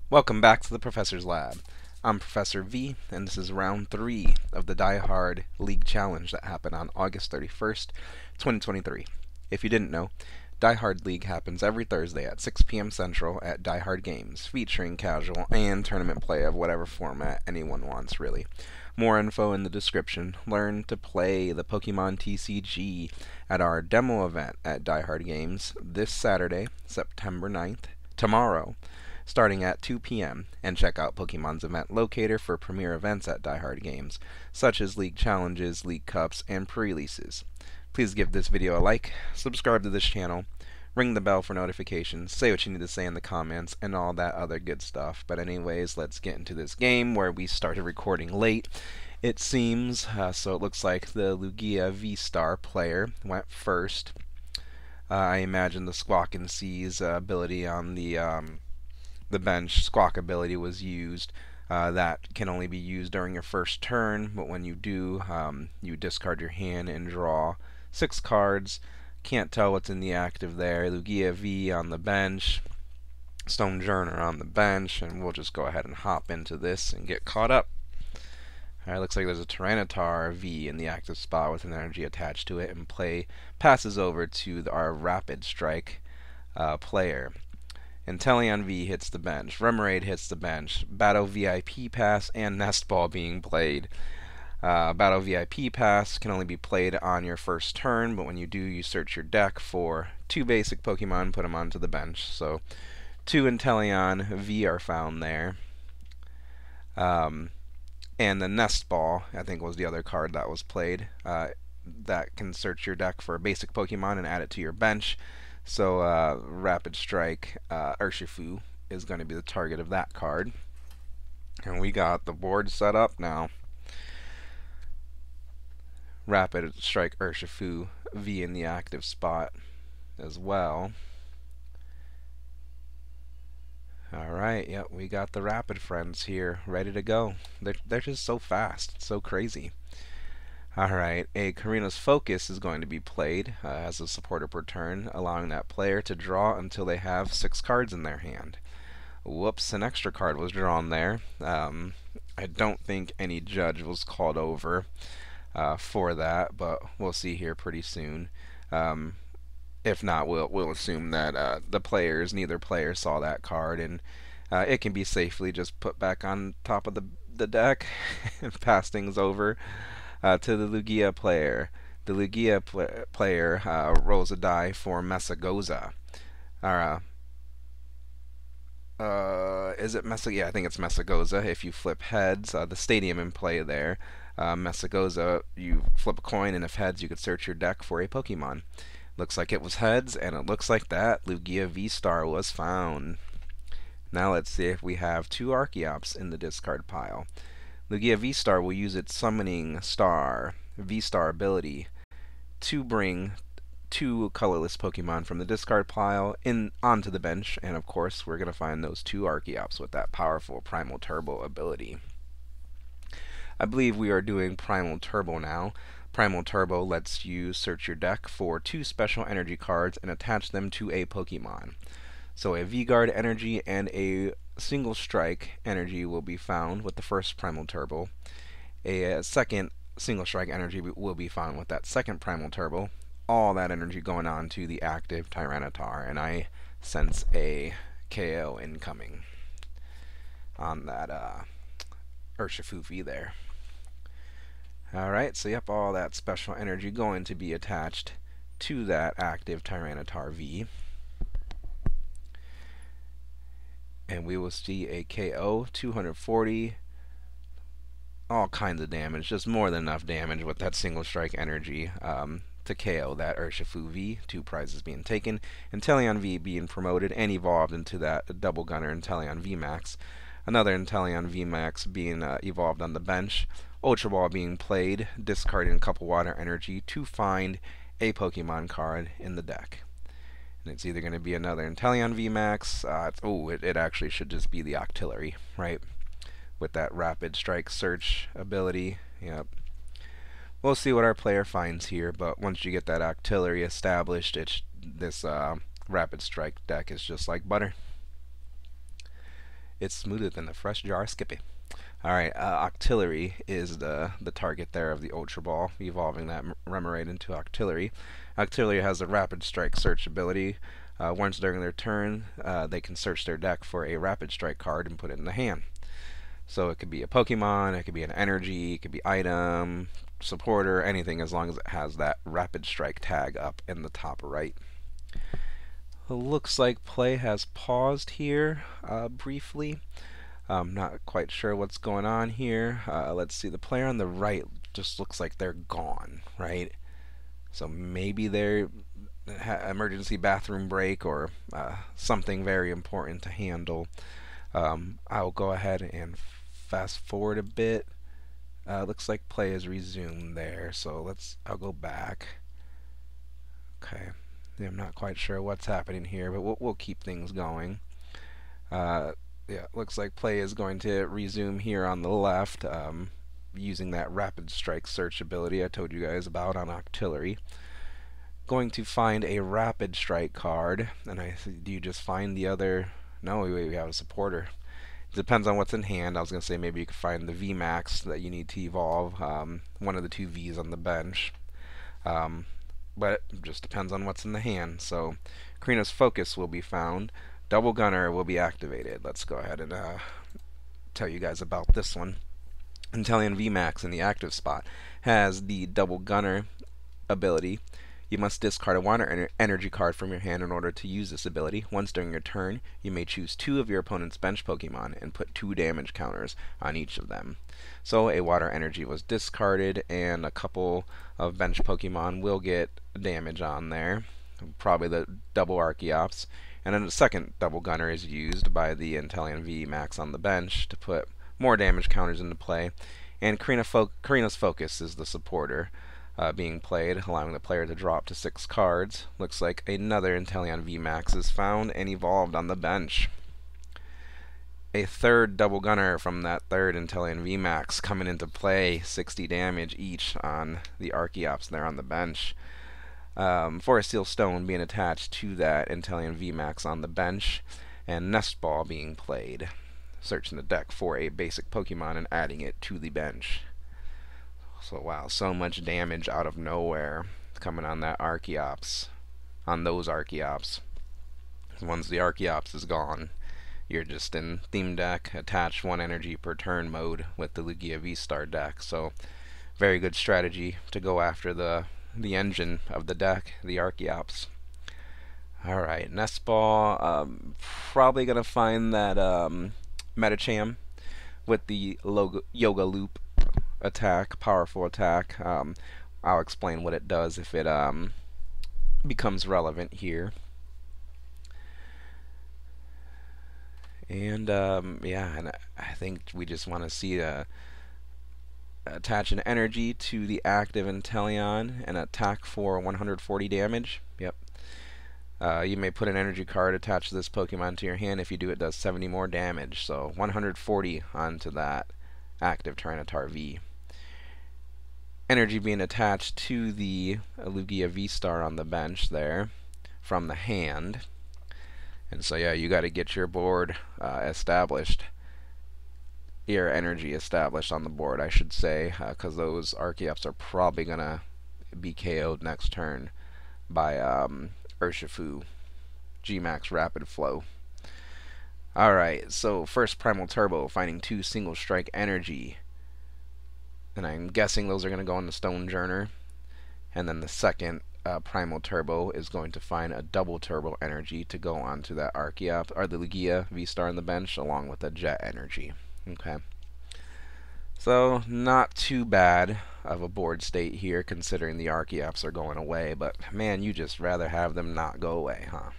Welcome back to the Professor's Lab. I'm Professor V, and this is round 3 of the Die Hard League Challenge that happened on August 31st, 2023. If you didn't know, Die Hard League happens every Thursday at 6 p.m. Central at Die Hard Games, featuring casual and tournament play of whatever format anyone wants, really. More info in the description. Learn to play the Pokemon TCG at our demo event at Die Hard Games this Saturday, September 9th, tomorrow, starting at 2 p.m., and check out Pokemon's event locator for premier events at Die Hard Games, such as League Challenges, League Cups, and pre-releases. Please give this video a like, subscribe to this channel, ring the bell for notifications, say what you need to say in the comments, and all that other good stuff. But anyways, let's get into this game where we started recording late, it seems. So it looks like the Lugia V-Star player went first. I imagine the Squawk and Seize ability on the bench, Squawk ability, was used. That can only be used during your first turn, but when you do, you discard your hand and draw 6 cards. Can't tell what's in the active there. Lugia V on the bench, Stonejourner on the bench, and we'll just go ahead and hop into this and get caught up. Alright, looks like there's a Tyranitar V in the active spot with an energy attached to it, and play passes over to our Rapid Strike player. Inteleon V hits the bench, Remoraid hits the bench, Battle VIP Pass, and Nest Ball being played. Battle VIP Pass can only be played on your first turn, but when you do, you search your deck for 2 basic Pokemon, put them onto the bench. So 2 Inteleon V are found there. And the Nest Ball, I think, was the other card that was played. That can search your deck for a basic Pokemon and add it to your bench. So Rapid Strike Urshifu is going to be the target of that card. And we got the board set up now. Rapid Strike Urshifu V in the active spot as well. Alright, yep, we got the Rapid friends here ready to go. They're just so fast. It's so crazy. Alright, a Karina's Focus is going to be played as a supporter per turn, allowing that player to draw until they have 6 cards in their hand. Whoops, an extra card was drawn there. I don't think any judge was called over for that, but we'll see here pretty soon. If not, we'll assume that neither player saw that card, and it can be safely just put back on top of the deck and pass things over to the Lugia player. The Lugia player rolls a die for Mesagoza. Is it Mesagoza? Yeah, I think it's Mesagoza. If you flip heads, the stadium in play there. Mesagoza, you flip a coin, and if heads, you could search your deck for a Pokemon. Looks like it was heads, and it looks like that Lugia V-Star was found. Now let's see if we have 2 Archeops in the discard pile. Lugia V-Star will use its Summoning Star V-Star ability to bring 2 colorless Pokemon from the discard pile onto the bench, and of course we're going to find those 2 Archeops with that powerful Primal Turbo ability. I believe we are doing Primal Turbo now. Primal Turbo lets you search your deck for 2 special energy cards and attach them to a Pokemon. So a V-Guard energy and a Single Strike energy will be found with the first Primal Turbo. A second Single Strike energy will be found with that second Primal Turbo. All that energy going on to the active Tyranitar, and I sense a KO incoming on that Urshifu V there. Alright, so yep, all that special energy going to be attached to that active Tyranitar V. And we will see a KO, 240, all kinds of damage, just more than enough damage with that Single Strike energy to KO that Urshifu V. 2 prizes being taken, Inteleon V being promoted and evolved into that Double Gunner Inteleon V Max. Another Inteleon V Max being evolved on the bench. Ultra Ball being played, discarding a couple water energy to find a Pokemon card in the deck. And it's either going to be another Inteleon V Max. It actually should just be the Octillery, right? With that Rapid Strike Search ability. Yep. We'll see what our player finds here, but once you get that Octillery established, this Rapid Strike deck is just like butter. It's smoother than a fresh jar of Skippy. Alright, Octillery is the target there of the Ultra Ball, evolving that Remoraid into Octillery. Octillery has a Rapid Strike search ability. Once during their turn, they can search their deck for a Rapid Strike card and put it in the hand. So it could be a Pokemon, it could be an energy, it could be item, supporter, anything as long as it has that Rapid Strike tag up in the top right. It looks like play has paused here briefly. I'm not quite sure what's going on here. Let's see, the player on the right just looks like they're gone, right? So maybe they're emergency bathroom break or something very important to handle. I'll go ahead and fast forward a bit. Looks like play is resumed there, so I'll go back. Okay, yeah, I'm not quite sure what's happening here, but we'll keep things going. Yeah, looks like play is going to resume here on the left, using that Rapid Strike search ability I told you guys about on Octillery. Going to find a Rapid Strike card, and do you just find the other? No, we have a supporter. It depends on what's in hand. I was going to say maybe you could find the VMAX that you need to evolve, one of the two Vs on the bench. But it just depends on what's in the hand. So Karina's Focus will be found. Double Gunner will be activated. Let's go ahead and tell you guys about this one. Inteleon VMAX in the active spot has the Double Gunner ability. You must discard a water energy card from your hand in order to use this ability. Once during your turn, you may choose 2 of your opponent's bench Pokemon and put 2 damage counters on each of them. So a water energy was discarded, and a couple of bench Pokemon will get damage on there. Probably the double Archeops. And then the second Double Gunner is used by the Inteleon VMAX on the bench to put more damage counters into play. And Karina's Focus is the supporter being played, allowing the player to draw up to 6 cards. Looks like another Inteleon VMAX is found and evolved on the bench. A third Double Gunner from that third Inteleon VMAX coming into play, 60 damage each on the Archeops there on the bench. Forest Seal Stone being attached to that Inteleon VMAX on the bench, and Nest Ball being played, searching the deck for a basic Pokemon and adding it to the bench. So wow, so much damage out of nowhere coming on that Archeops, on those Archeops. Once the Archeops is gone, you're just in theme deck, attach 1 energy per turn mode with the Lugia V-Star deck. So very good strategy to go after the engine of the deck, the Archeops. Alright, Nest Ball, probably going to find that Metacham with the Yoga Loop attack, powerful attack. I'll explain what it does if it becomes relevant here. And yeah, and I think we just want to see attach an energy to the active Inteleon and attack for 140 damage. Yep. You may put an energy card attached to this Pokemon to your hand. If you do, it does 70 more damage. So 140 onto that active Tyranitar V. Energy being attached to the Lugia V-Star on the bench there from the hand. And so yeah, you got to get your board established. Your energy established on the board, I should say, because those Archeops are probably going to be KO'd next turn by Urshifu G-Max Rapid Flow. Alright, so first Primal Turbo, finding 2 single strike energy. And I'm guessing those are going to go into Stonejourner. And then the second Primal Turbo is going to find a double Turbo energy to go onto that Archeops, or the Lugia V-Star on the bench, along with a Jet energy. Okay. So, not too bad of a board state here, considering the Archeops are going away, but man, you just rather have them not go away, huh?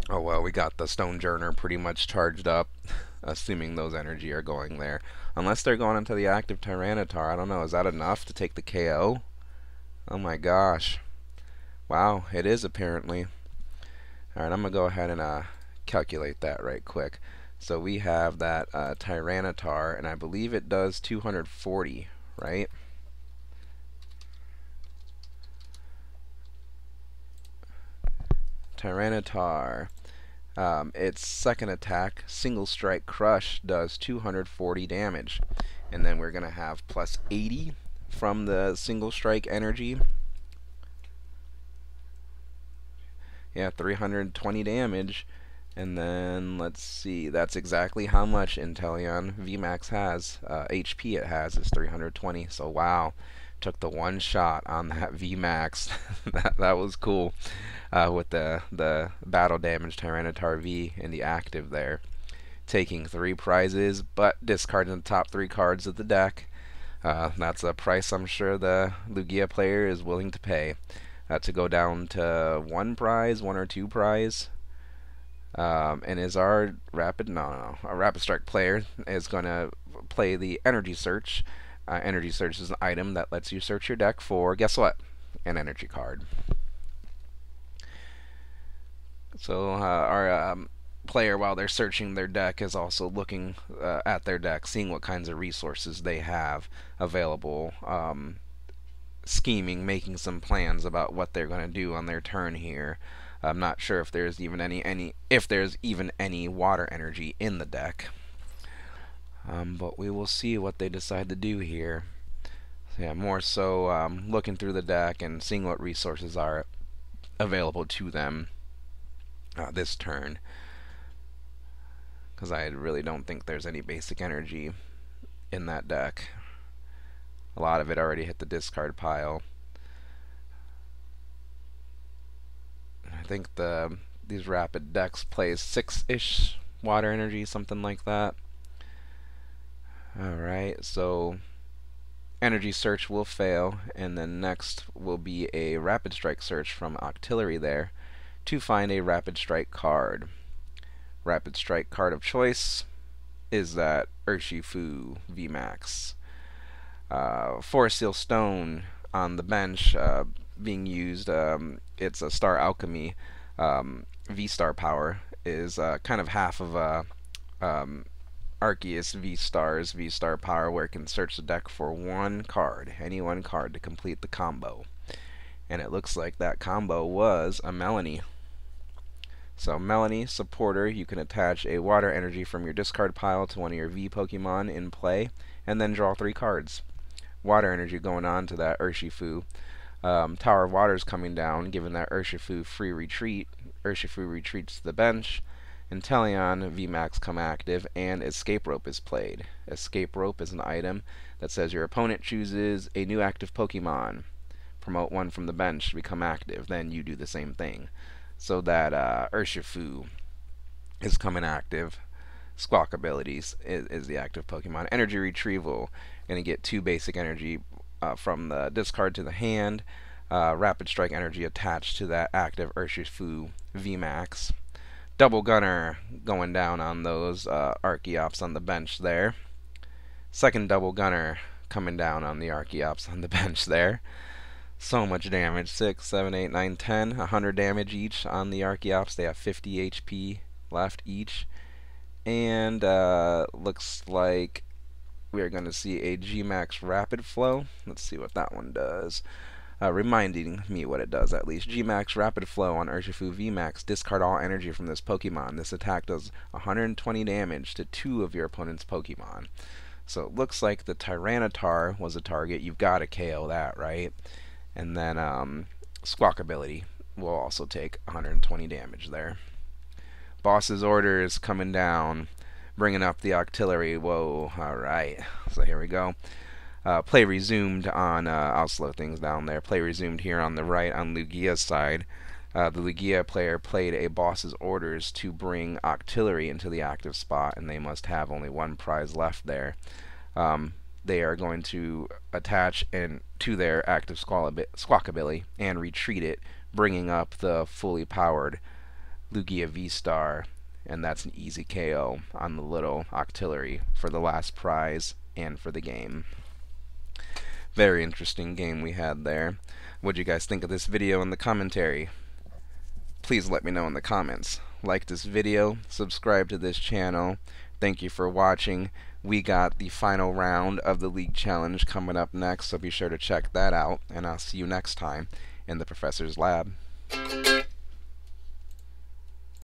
Oh well, we got the Stonejourner pretty much charged up, assuming those energy are going there. Unless they're going into the active Tyranitar, I don't know, is that enough to take the KO? Oh my gosh. Wow, it is apparently. Alright, I'm going to go ahead and calculate that right quick. So we have that Tyranitar, and I believe it does 240, right? Tyranitar. Its second attack, Single Strike Crush, does 240 damage. And then we're going to have plus 80 from the Single Strike energy. Yeah, 320 damage. And then, let's see, that's exactly how much Inteleon VMAX has. HP it has is 320, so wow. Took the one shot on that VMAX. that was cool. With the battle damage Tyranitar V in the active there. Taking 3 prizes, but discarding the top 3 cards of the deck. That's a price I'm sure the Lugia player is willing to pay. To go down to 1 prize, 1 or 2 prize. And is our Rapid Strike player is going to play the Energy Search. Energy Search is an item that lets you search your deck for, guess what? An energy card. So our player, while they're searching their deck, is also looking at their deck, seeing what kinds of resources they have available, scheming, making some plans about what they're going to do on their turn here. I'm not sure if there's even any water energy in the deck. But we will see what they decide to do here. So yeah, more so looking through the deck and seeing what resources are available to them this turn. Because I really don't think there's any basic energy in that deck. A lot of it already hit the discard pile. I think these rapid decks plays 6-ish water energy, something like that. Alright, so Energy Search will fail, and then next will be a Rapid Strike search from Octillery there to find a Rapid Strike card. Rapid Strike card of choice is that Urshifu VMAX. Forest Seal Stone on the bench being used. It's a Star Alchemy V-Star power, is kind of half of Arceus V-Star's V-Star power, where it can search the deck for any one card to complete the combo. And it looks like that combo was a Melanie. So Melanie, supporter, you can attach a water energy from your discard pile to one of your V Pokemon in play, and then draw 3 cards. Water energy going on to that Urshifu. Tower of Water is coming down, giving that Urshifu free retreat. Urshifu retreats to the bench. Inteleon VMAX come active, and Escape Rope is played. Escape Rope is an item that says your opponent chooses a new active Pokemon. Promote one from the bench to become active, then you do the same thing. So that Urshifu is coming active. Squawk abilities is the active Pokemon. Energy Retrieval, going to get 2 basic energy from the discard to the hand. Rapid Strike energy attached to that active Urshifu VMAX. Double Gunner going down on those Archeops on the bench there. Second Double Gunner coming down on the Archeops on the bench there. So much damage. 6, 7, 8, 9, 10. 100 damage each on the Archeops. They have 50 HP left each. And looks like we're going to see a G-Max Rapid Flow. Let's see what that one does. Reminding me what it does, at least. G-Max Rapid Flow on Urshifu VMAX. Discard all energy from this Pokemon. This attack does 120 damage to 2 of your opponent's Pokemon. So it looks like the Tyranitar was a target. You've got to KO that, right? And then Squawk ability will also take 120 damage there. Boss's orders coming down, bringing up the Octillery. Whoa, alright. So here we go. Play resumed on, I'll slow things down there. Play resumed here on the right on Lugia's side. The Lugia player played a boss's orders to bring Octillery into the active spot, and they must have only 1 prize left there. They are going to attach to their active Squawk ability and retreat it, bringing up the fully powered Lugia V-Star, and that's an easy KO on the little Octillery for the last prize and for the game. Very interesting game we had there. What'd you guys think of this video in the commentary? Please let me know in the comments. Like this video, subscribe to this channel. Thank you for watching. We got the final round of the League Challenge coming up next, so be sure to check that out, and I'll see you next time in the Professor's Lab.